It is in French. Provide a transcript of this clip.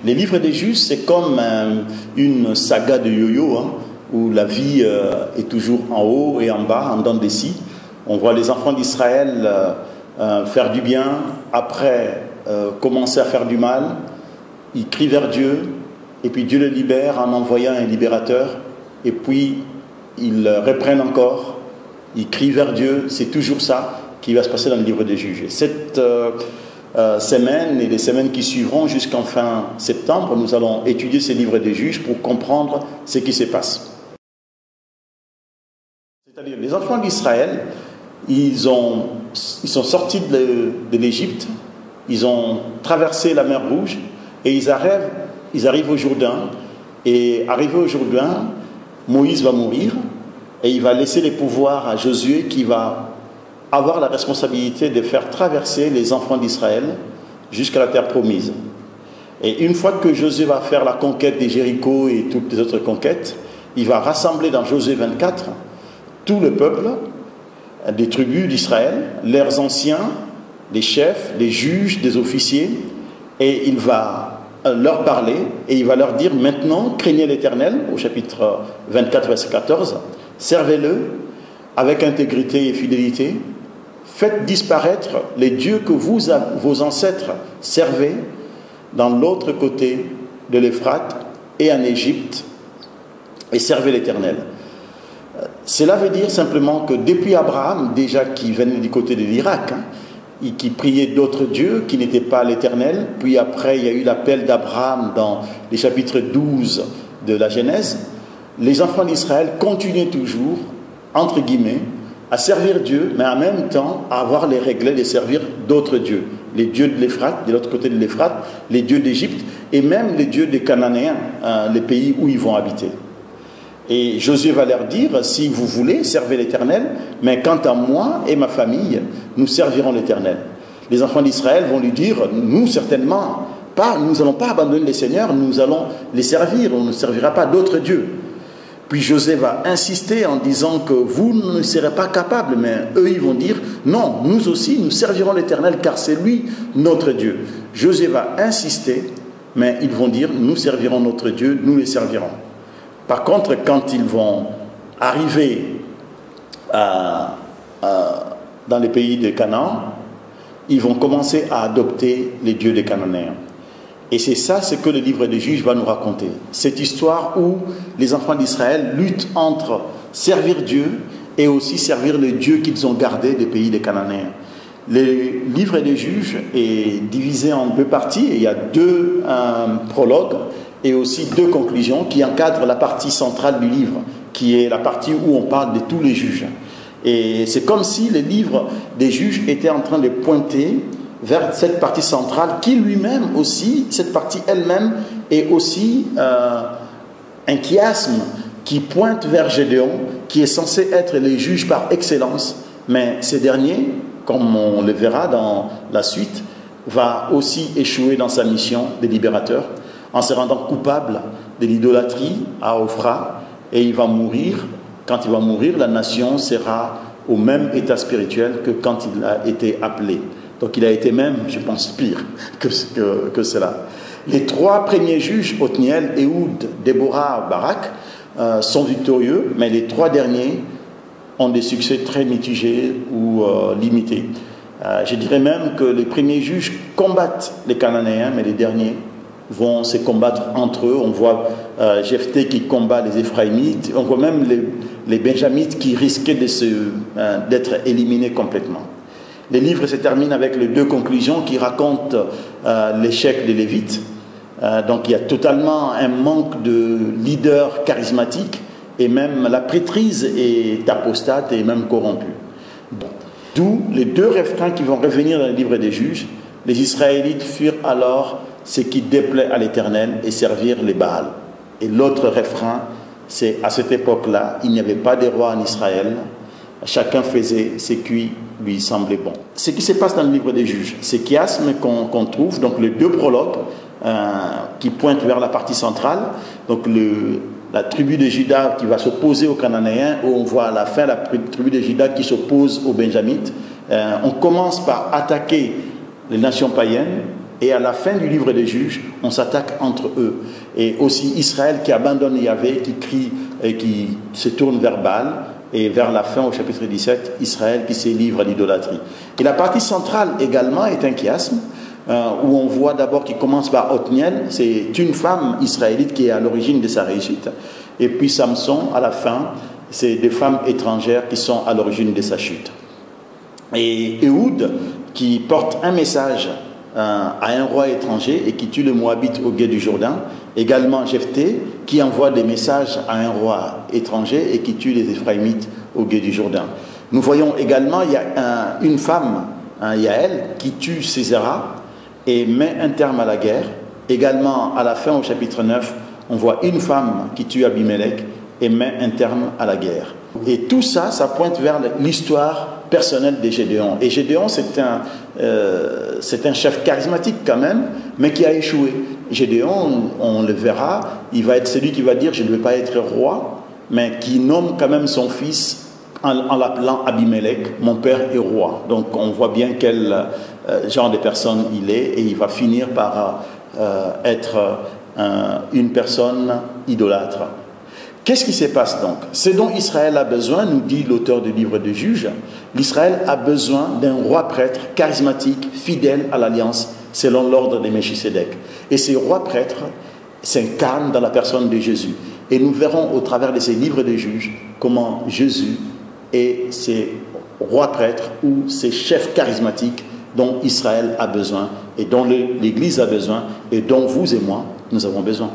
Les livres des juges, c'est comme une saga de yo-yo, hein, où la vie est toujours en haut et en bas, en dents de scie. On voit les enfants d'Israël faire du bien, après commencer à faire du mal. Ils crient vers Dieu, et puis Dieu le libère en envoyant un libérateur, et puis ils reprennent encore, ils crient vers Dieu. C'est toujours ça qui va se passer dans le livre des juges. Et cette semaine et les semaines qui suivront jusqu'en fin septembre, nous allons étudier ces livres des juges pour comprendre ce qui se passe. C'est-à-dire, les enfants d'Israël, ils sont sortis de l'Égypte, ils ont traversé la mer Rouge et ils arrivent au Jourdain. Et arrivé au Jourdain, Moïse va mourir et il va laisser les pouvoirs à Josué qui va avoir la responsabilité de faire traverser les enfants d'Israël jusqu'à la terre promise. Et une fois que Josué va faire la conquête des Jéricho et toutes les autres conquêtes, il va rassembler dans Josué 24 tout le peuple des tribus d'Israël, leurs anciens, les chefs, les juges, des officiers, et il va leur parler et il va leur dire: maintenant, craignez l'Éternel, au chapitre 24, verset 14, servez-le avec intégrité et fidélité, faites disparaître les dieux que vos ancêtres servaient dans l'autre côté de l'Euphrate et en Égypte, et servez l'Éternel. Cela veut dire simplement que depuis Abraham, déjà qui venait du côté de l'Irak, et qui priait d'autres dieux qui n'étaient pas l'Éternel, puis après il y a eu l'appel d'Abraham dans les chapitres 12 de la Genèse, les enfants d'Israël continuaient toujours, entre guillemets, à servir Dieu, mais en même temps à avoir les règles de servir d'autres dieux. Les dieux de l'Euphrate, de l'autre côté de l'Euphrate, les dieux d'Égypte, et même les dieux des Cananéens, les pays où ils vont habiter. Et Josué va leur dire: si vous voulez, servez l'Éternel, mais quant à moi et ma famille, nous servirons l'Éternel. Les enfants d'Israël vont lui dire: nous certainement pas, nous n'allons pas abandonner les seigneurs, nous allons les servir, on ne servira pas d'autres dieux. Puis Josué va insister en disant que vous ne serez pas capables, mais eux ils vont dire: non, nous aussi nous servirons l'Éternel car c'est lui notre Dieu. Josué va insister, mais ils vont dire: nous servirons notre Dieu, nous les servirons. Par contre, quand ils vont arriver dans les pays de Canaan, ils vont commencer à adopter les dieux des Cananéens. Et c'est ça ce que le livre des juges va nous raconter. Cette histoire où les enfants d'Israël luttent entre servir Dieu et aussi servir le Dieu qu'ils ont gardé des pays des Cananéens. Le livre des juges est divisé en deux parties. Il y a deux prologues et aussi deux conclusions qui encadrent la partie centrale du livre, qui est la partie où on parle de tous les juges. Et c'est comme si le livre des juges était en train de pointer vers cette partie centrale qui lui-même aussi, cette partie elle-même est aussi un chiasme qui pointe vers Gédéon, qui est censé être le juge par excellence, mais ces derniers, comme on le verra dans la suite, va aussi échouer dans sa mission de libérateur en se rendant coupable de l'idolâtrie à Ophra, et il va mourir. Quand il va mourir, la nation sera au même état spirituel que quand il a été appelé. Donc il a été même, je pense, pire que cela. Les trois premiers juges, Othniel, Ehud, Déborah, Barak, sont victorieux, mais les trois derniers ont des succès très mitigés ou limités. Je dirais même que les premiers juges combattent les Cananéens, mais les derniers vont se combattre entre eux. On voit Jephthé qui combat les Éphraïmites, on voit même les Benjamites qui risquaient d'être éliminés complètement. Le livre se termine avec les deux conclusions qui racontent l'échec des Lévites. Donc il y a totalement un manque de leaders charismatiques et même la prêtrise est apostate et même corrompue. D'où les deux refrains qui vont revenir dans le livre des juges. Les Israélites furent alors ce qui déplaît à l'Éternel et servirent les Baals. Et l'autre refrain, c'est à cette époque-là, il n'y avait pas de roi en Israël. Chacun faisait ce qui lui semblait bon. Ce qui se passe dans le livre des juges, ce chiasme qu'on trouve, donc les deux prologues qui pointent vers la partie centrale, donc la tribu de Juda qui va s'opposer aux Cananéens, où on voit à la fin la tribu de Juda qui s'oppose aux Benjamites. On commence par attaquer les nations païennes, Et à la fin du livre des Juges, on s'attaque entre eux. Et aussi Israël qui abandonne Yahvé, qui crie et qui se tourne vers Baal. Et vers la fin, au chapitre 17, Israël qui se livre à l'idolâtrie. Et la partie centrale également est un chiasme, où on voit d'abord qu'il commence par Othniel, c'est une femme israélite qui est à l'origine de sa réussite. Et puis Samson, à la fin, c'est des femmes étrangères qui sont à l'origine de sa chute. Et Éhoud, qui porte un message à un roi étranger et qui tue les Moabites au gué du Jourdain. Également Jephthé, qui envoie des messages à un roi étranger et qui tue les Éphraïmites au gué du Jourdain. Nous voyons également, il y a une femme, Yaël, qui tue Sisera et met un terme à la guerre. Également, à la fin, au chapitre 9, on voit une femme qui tue Abimelech et met un terme à la guerre. Et tout ça, ça pointe vers l'histoire personnelle de Gédéon. Et Gédéon, c'est un chef charismatique quand même, mais qui a échoué. Gédéon, on le verra, il va être celui qui va dire « je ne veux pas être roi », mais qui nomme quand même son fils en l'appelant Abimelech, « mon père est roi ». Donc on voit bien quel genre de personne il est, et il va finir par être une personne idolâtre. Qu'est-ce qui se passe donc? Ce dont Israël a besoin, nous dit l'auteur du livre de Juges, l'Israël a besoin d'un roi prêtre charismatique, fidèle à l'alliance, selon l'ordre de Melchisédek. Et ces rois prêtres s'incarnent dans la personne de Jésus. Et nous verrons au travers de ces livres de Juges comment Jésus est ces rois prêtres ou ces chefs charismatiques dont Israël a besoin et dont l'Église a besoin et dont vous et moi, nous avons besoin.